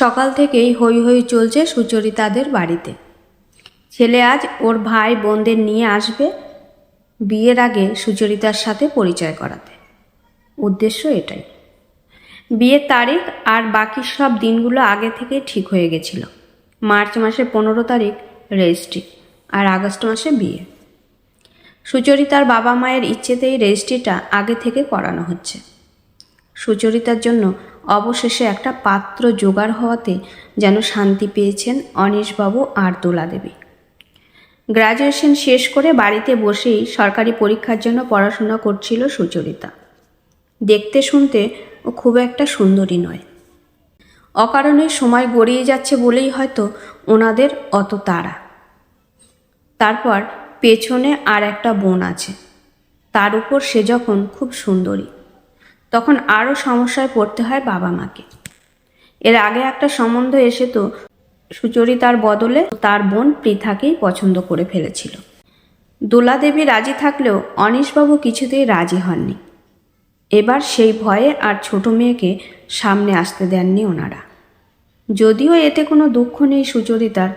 সকাল থেকেই হৈ হৈ চলছে সুচরিতাদের বাড়িতে। ছেলে আজ ওর ভাই বোনদের নিয়ে আসবে বিয়ের আগে সুচরিতার সাথে পরিচয় করাতে। উদ্দেশ্য এটাই। বিয়ের তারিখ আর বাকি সব দিনগুলো আগে থেকে ঠিক হয়ে গেছিল। মার্চ মাসে 15 তারিখ রেজিস্ট্রি আর আগস্ট মাসে বিয়ে। সুচরিতার বাবা মায়ের ইচ্ছেতেই রেজিস্ট্রিটা আগে থেকে করানো হচ্ছে। সুচরিতার জন্য অবশেষে একটা পাত্র জোগাড় হওয়াতে যেন শান্তি পেয়েছেন অনীশবাবু আর দোলাদেবী। গ্র্যাজুয়েশন শেষ করে বাড়িতে বসেই সরকারি পরীক্ষার জন্য পড়াশোনা করছিল সুচরিতা। দেখতে শুনতে ও খুব একটা সুন্দরী নয়। অকারণে সময় গড়িয়ে যাচ্ছে বলেই হয়তো ওনাদের অত তাড়া। তারপর পেছনে আর একটা বোন আছে, তার উপর সে যখন খুব সুন্দরী, তখন আরও সমস্যায় পড়তে হয় বাবা মাকে। এর আগে একটা সম্বন্ধ এসে তো সুচরিতার বদলে তার বোন পৃথাকেই পছন্দ করে ফেলেছিল। দোলাদেবী রাজি থাকলেও অনীশবাবু কিছুতেই রাজি হননি। এবার সেই ভয়ে আর ছোট মেয়েকে সামনে আসতে দেননি ওনারা। যদিও এতে কোনো দুঃখ নেই সুচরিতার,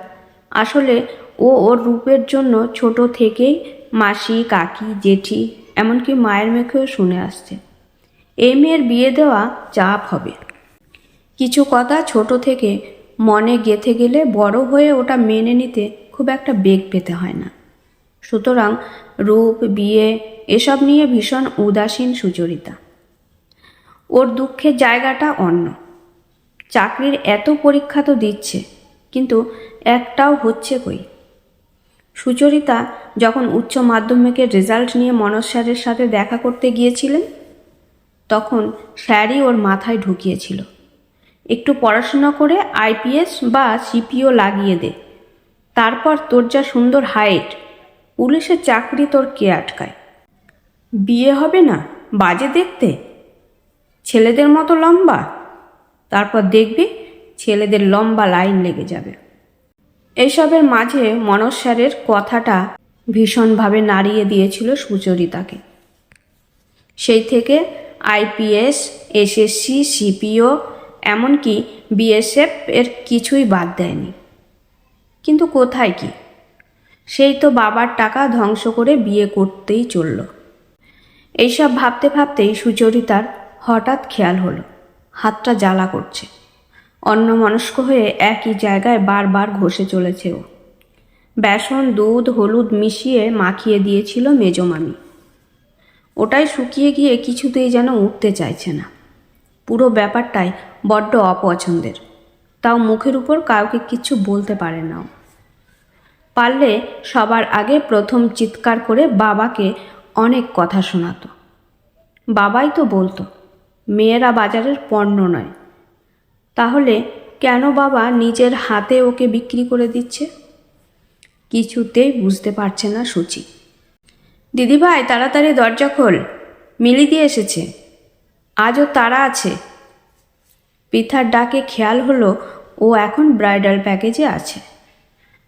আসলে ও ওর রূপের জন্য ছোট থেকেই মাসি, কাকি, জেঠি, এমনকি মায়ের মুখেও শুনে আসছে এই মেয়ের বিয়ে দেওয়া চাপ হবে। কিছু কথা ছোট থেকে মনে গেঁথে গেলে বড় হয়ে ওটা মেনে নিতে খুব একটা বেগ পেতে হয় না। সুতরাং রূপ, বিয়ে এসব নিয়ে ভীষণ উদাসীন সুচরিতা। ওর দুঃখের জায়গাটা অন্য। চাকরির এত পরীক্ষা তো দিচ্ছে, কিন্তু একটাও হচ্ছে কই। সুচরিতা যখন উচ্চ মাধ্যমিকের রেজাল্ট নিয়ে মনোজ স্যারের সাথে দেখা করতে গিয়েছিলেন, তখন স্যারই ওর মাথায় ঢুকিয়েছিল, একটু পড়াশোনা করে আইপিএস বা সিপিও লাগিয়ে দে, তারপর তোর যা সুন্দর হাইট, পুলিশের চাকরি তোর কে আটকায়। বিয়ে হবে না বাজে দেখতে, ছেলেদের মতো লম্বা, তারপর দেখবি ছেলেদের লম্বা লাইন লেগে যাবে। এইসবের মাঝে মনোজ স্যারের কথাটা ভীষণভাবে নাড়িয়ে দিয়েছিল সুচরিতাকে। সেই থেকে আইপিএস, এসএসসি, সিপিও, এমনকি বিএসএফ এর কিছুই বাদ দেয়নি। কিন্তু কোথায় কি, সেই তো বাবার টাকা ধ্বংস করে বিয়ে করতেই চলল। এইসব ভাবতে ভাবতেই সুচরিতার হঠাৎ খেয়াল হলো হাতটা জ্বালা করছে। অন্যমনস্ক হয়ে একই জায়গায় বারবার ঘষে চলেছে ও। বেসন, দুধ, হলুদ মিশিয়ে মাখিয়ে দিয়েছিল মেজমামি। ওটাই শুকিয়ে গিয়ে কিছুতেই যেন উঠতে চাইছে না। পুরো ব্যাপারটাই বড্ড অপছন্দের, তাও মুখের উপর কাউকে কিছু বলতে পারে না। পারলে সবার আগে প্রথম চিৎকার করে বাবাকে অনেক কথা শোনাতো। বাবাই তো বলতো মেয়েরা বাজারের পণ্য নয়। তাহলে কেন বাবা নিজের হাতে ওকে বিক্রি করে দিচ্ছে? কিছুতেই বুঝতে পারছে না সুচি। দিদিভাই তাড়াতাড়ি দরজা খোল, মিলি দিয়ে এসেছে, আজও তারা আছে। পৃথার ডাকে খেয়াল হলো ও এখন ব্রাইডাল প্যাকেজে আছে।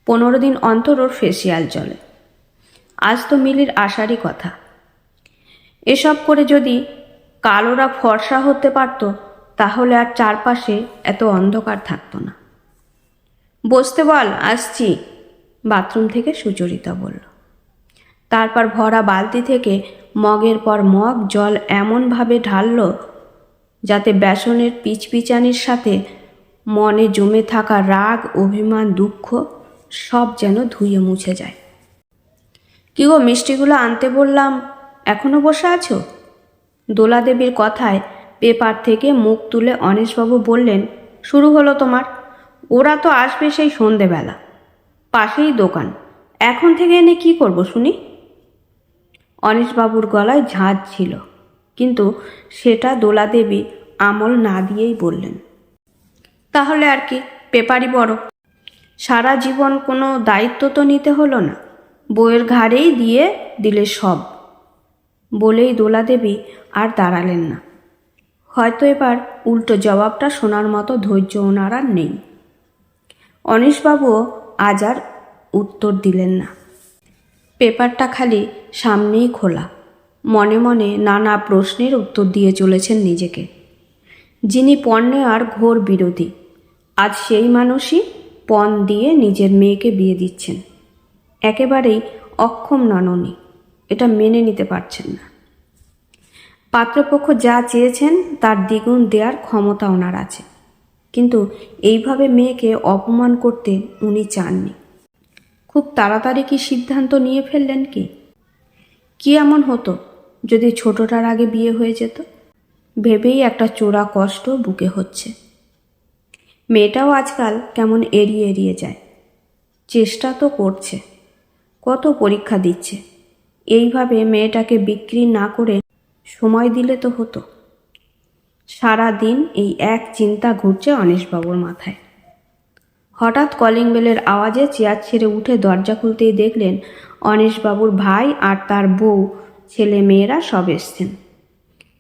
15 দিন অন্তর ওর ফেসিয়াল চলে। আজ তো মিলির আসারই কথা। এসব করে যদি কাল ওরা ফর্সা হতে পারত, তাহলে আর চারপাশে এত অন্ধকার থাকতো না। বসতে বল, আসছি, বাথরুম থেকে সুচরিতা বলল। তারপর ভরা বালতি থেকে মগের পর মগ জল এমনভাবে ঢালল যাতে বেসনের পিচপিচানির সাথে মনে জমে থাকা রাগ, অভিমান, দুঃখ সব যেন ধুয়ে মুছে যায়। কি গো, মিষ্টিগুলো আনতে বললাম, এখনো বসে আছো? দোলাদেবীর কথায় পেপার থেকে মুখ তুলে অনীশবাবু বললেন, শুরু হলো তোমার। ওরা তো আসবে সেই সন্ধেবেলা, পাশেই দোকান, এখন থেকে এনে কি করব শুনি? অনীশবাবুর গলায় ঝাঁঝ ছিল, কিন্তু সেটা দোলাদেবী আমল না দিয়েই বললেন, তাহলে আর কি, পেপারই বড়। সারা জীবন কোনো দায়িত্ব তো নিতে হলো না, বইয়ের ঘাড়েই দিয়ে দিলে সব। বলেই দোলাদেবী আর দাঁড়ালেন না। হয়তো এবার উল্টো জবাবটা শোনার মতো ধৈর্য ওনার আর নেই। অনীশবাবুও আজ আর উত্তর দিলেন না। পেপারটা খালি সামনেই খোলা, মনে মনে নানা প্রশ্নের উত্তর দিয়ে চলেছেন নিজেকে। যিনি পণ্যে আর ঘোর বিরোধী, আজ সেই মানুষই পণ দিয়ে নিজের মেয়েকে বিয়ে দিচ্ছেন। একেবারেই অক্ষম নননি, এটা মেনে নিতে পারছেন না। পাত্রপক্ষ যা চেয়েছেন তার দ্বিগুণ দেওয়ার ক্ষমতা ওনার আছে, কিন্তু এইভাবে মেয়েকে অপমান করতে উনি চাননি। খুব তাড়াতাড়ি কি সিদ্ধান্ত নিয়ে ফেললেন কি এমন হতো যদি ছোটটার আগে বিয়ে হয়ে যেত? ভেবেই একটা চোরা কষ্ট বুকে হচ্ছে। মেয়েটাও আজকাল কেমন এড়িয়ে এড়িয়ে যায়। চেষ্টা তো করছে, কত পরীক্ষা দিচ্ছে। এইভাবে মেয়েটাকে বিক্রি না করে সময় দিলে তো হতো। সারা দিন এই এক চিন্তা ঘুরছে অনীশবাবুর মাথায়। হঠাৎ কলিং বেলের আওয়াজে চেয়ার ছেড়ে উঠে দরজা খুলতেই দেখলেন অনীশবাবুর ভাই আর তার বউ, ছেলে মেয়েরা সব এসছেন।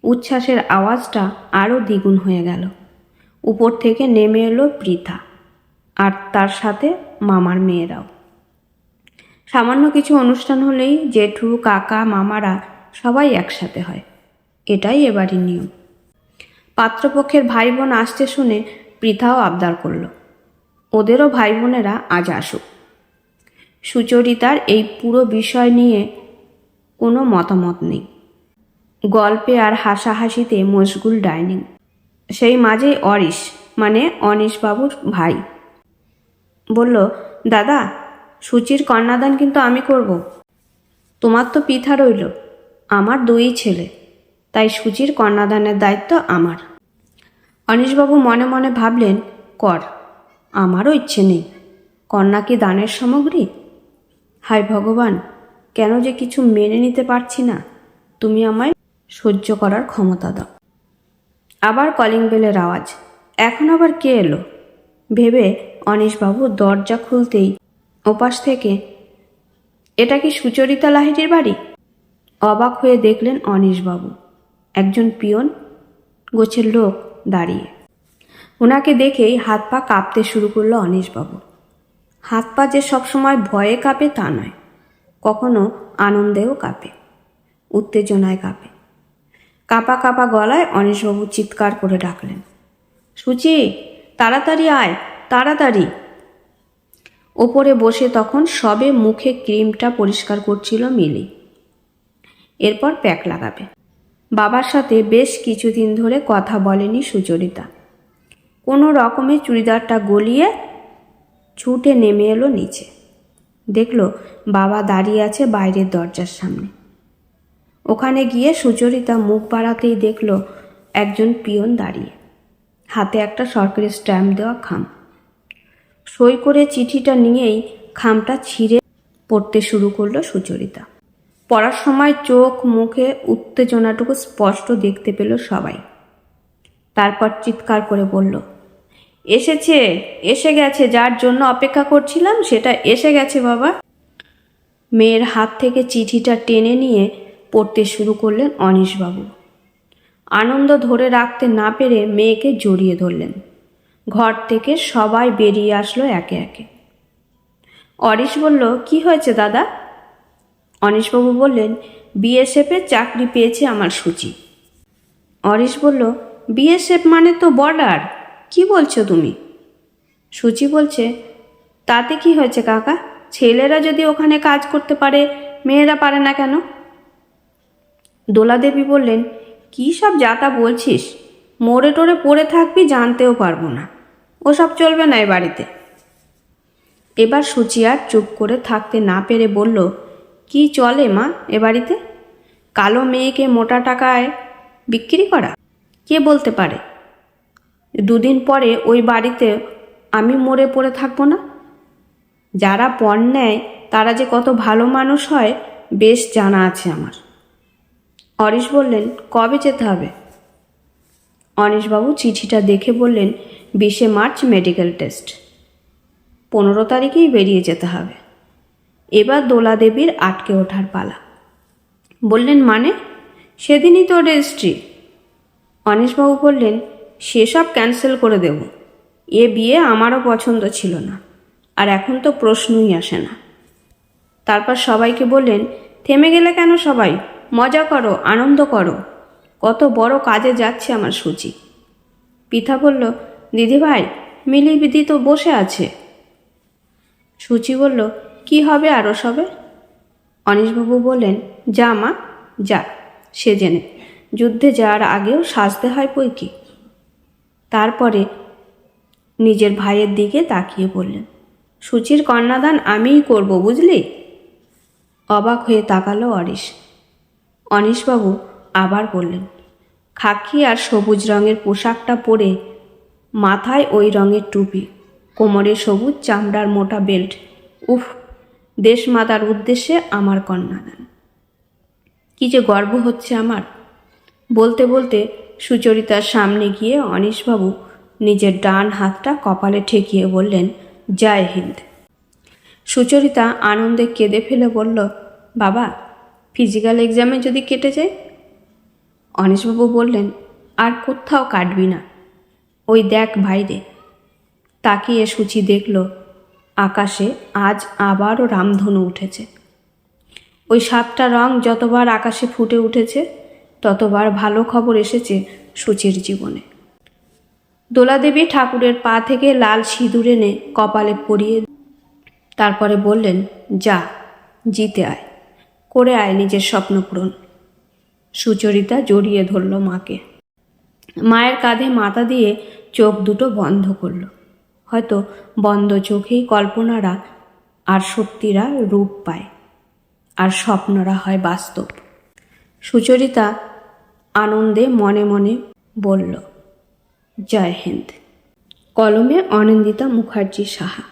উচ্ছ্বাসের আওয়াজটা আরও দ্বিগুণ হয়ে গেল। উপর থেকে নেমে এলো পৃথা আর তার সাথে মামার মেয়েরাও। সামান্য কিছু অনুষ্ঠান হলেই জেঠু, কাকা, মামারা সবাই একসাথে হয়, এটাই এবারই নিয়ম। পাত্রপক্ষের ভাই বোন আসতে শুনে পৃথাও আবদার করল ওদেরও ভাই বোনেরা আজ আসুক। সুচরিতার এই পুরো বিষয় নিয়ে কোনো মতামত নেই। গল্পে আর হাসাহাসিতে মশগুল ডাইনিং। সেই মাঝেই অরিশ মানে অনীশবাবুর ভাই বলল, দাদা, সুচির কন্যাদান কিন্তু আমি করব। তোমার তো পিঠা রইল, আমার দুই ছেলে, তাই সুচির কন্যাদানের দায়িত্ব আমার। অনীশবাবু মনে মনে ভাবলেন, কর, আমারও ইচ্ছে নেই। কন্যা কি দানের সামগ্রী? হায় ভগবান, কেন যে কিছু মেনে নিতে পারছি না, তুমি আমায় সহ্য করার ক্ষমতা দাও। আবার কলিং বেলের আওয়াজ। এখন আবার কে এলো ভেবে অনীশবাবু দরজা খুলতেই ওপাশ থেকে, এটা কি সুচরিতা লাহিড়ীর বাড়ি? অবাক হয়ে দেখলেন অনীশবাবু একজন পিয়ন গোছের লোক দাঁড়িয়ে। ওনাকে দেখেই হাত পা কাঁপতে শুরু করলো অনীশবাবু। হাত পা যে সবসময় ভয়ে কাঁপে তা নয়, কখনো আনন্দেও কাঁপে, উত্তেজনায় কাঁপে। কাঁপা কাঁপা গলায় অনীশবাবু চিৎকার করে ডাকলেন, সুচি, তাড়াতাড়ি আয়, তাড়াতাড়ি। ওপরে বসে তখন সবে মুখে ক্রিমটা পরিষ্কার করছিল মিলি। এরপর প্যাক লাগাবে। বাবার সাথে বেশ কিছুদিন ধরে কথা বলেনি সুচরিতা। কোনো রকমে চুড়িদারটা গলিয়ে ছুটে নেমে এলো নিচে। দেখল বাবা দাঁড়িয়ে আছে বাইরের দরজার সামনে। ওখানে গিয়ে সুচরিতা মুখ বাড়াতেই দেখল একজন পিয়ন দাঁড়িয়ে, হাতে একটা সরকারি স্ট্যাম্প দেওয়া খাম। সই করে চিঠিটা নিয়েই খামটা ছিঁড়ে পড়তে শুরু করলো সুচরিতা। পড়ার সময় চোখ মুখে উত্তেজনাটুকু স্পষ্ট দেখতে পেল সবাই। তারপর চিৎকার করে বলল, এসেছে, এসে গেছে, যার জন্য অপেক্ষা করছিলাম সেটা এসে গেছে বাবা। মেয়ের হাত থেকে চিঠিটা টেনে নিয়ে পড়তে শুরু করলেন অনীশবাবু। আনন্দ ধরে রাখতে না পেরে মেয়েকে জড়িয়ে ধরলেন। ঘর থেকে সবাই বেরিয়ে আসলো একে একে। অরিশ বলল, কি হয়েছে দাদা? অনীশবাবু বললেন, বিএসএফে চাকরি পেয়েছে আমার সুচি। অরিশ বলল, বিএসএফ মানে তো বর্ডার, কি বলছো তুমি? সুচি বলছে, তাতে কি হয়েছে কাকা? ছেলেরা যদি ওখানে কাজ করতে পারে, মেয়েরা পারে না কেন? দোলাদেবী বললেন, কী সব যাতা বলছিস, মোড়ে টোড়ে পড়ে থাকবি জানতেও পারবো না, ওসব চলবে না এ বাড়িতে। এবার সুচি আর চুপ করে থাকতে না পেরে বলল, কি চলে মা এ বাড়িতে? কালো মেয়েকে মোটা টাকায় বিক্রি করা? কে বলতে পারে দুদিন পরে ওই বাড়িতে আমি মরে পড়ে থাকবো না? যারা পণ নেয় তারা যে কত ভালো মানুষ হয় বেশ জানা আছে আমার। অরিশ বললেন, কবে যেতে হবে? অনীশবাবু চিঠিটা দেখে বললেন, 20 মার্চ মেডিকেল টেস্ট, 15 তারিখেই বেরিয়ে যেতে হবে। এবার দোলাদেবীর আটকে ওঠার পালা। বললেন, মানে? সেদিনই তো রেজিস্ট্রি। অনীশবাবু বললেন, সেসব ক্যান্সেল করে দেব। এ বিয়ে আমারও পছন্দ ছিল না, আর এখন তো প্রশ্নই আসে না। তারপর সবাইকে বললেন, থেমে গেলে কেন সবাই, মজা করো, আনন্দ করো, কত বড় কাজে যাচ্ছে আমার সুচি। পিতা বলল, দিদিভাই, মিলিবিদি তো বসে আছে। সুচি বলল, কি হবে আরও সবে? অনিশবাবু বললেন, যা মা যা, সেজে নে, যুদ্ধে যাওয়ার আগেও সাজতে হয় বই কি। তারপরে নিজের ভাইয়ের দিকে তাকিয়ে বললেন, সুচির কন্যাদান আমিই করব, বুঝলি? অবাক হয়ে তাকালো অনিশবাবু আবার বললেন, খাকি আর সবুজ রঙের পোশাকটা পরে, মাথায় ওই রঙের টুপি, কোমরে সবুজ চামড়ার মোটা বেল্ট, উফ, দেশমাতার উদ্দেশ্যে আমার কন্যাদান। কি যে গর্ব হচ্ছে আমার। বলতে বলতে সুচরিতার সামনে গিয়ে অনিশবাবু নিজের ডান হাতটা কপালে ঠেকিয়ে বললেন, জয় হিন্দ। সুচরিতা আনন্দে কেঁদে ফেলে বলল, বাবা, ফিজিক্যাল এক্সামে যদি কেটে যায়? অনিশবাবু বললেন, আর কোথাও কাটবি না, ওই দেখ বাইরে। তাকিয়ে সুচি দেখল আকাশে আজ আবারও রামধনু উঠেছে। ওই 7টা রং যতবার আকাশে ফুটে উঠেছে, ততবার ভালো খবর এসেছে সুচির জীবনে। দোলাদেবী ঠাকুরের পা থেকে লাল সিঁদুর এনে কপালে পরিয়ে তারপরে বললেন, যা, জিতে আয়, করে আয় নিজের স্বপ্ন পূরণ। সুচরিতা জড়িয়ে ধরল মাকে। মায়ের কাঁধে মাথা দিয়ে চোখ দুটো বন্ধ করল। হয়তো বন্ধ চোখেই কল্পনারা আর সত্যিরা রূপ পায়, আর স্বপ্নরা হয় বাস্তব। সুচরিতা আনন্দে মনে মনে বলল, জয় হিন্দ। কলমে অনিন্দিতা মুখার্জি সাহা।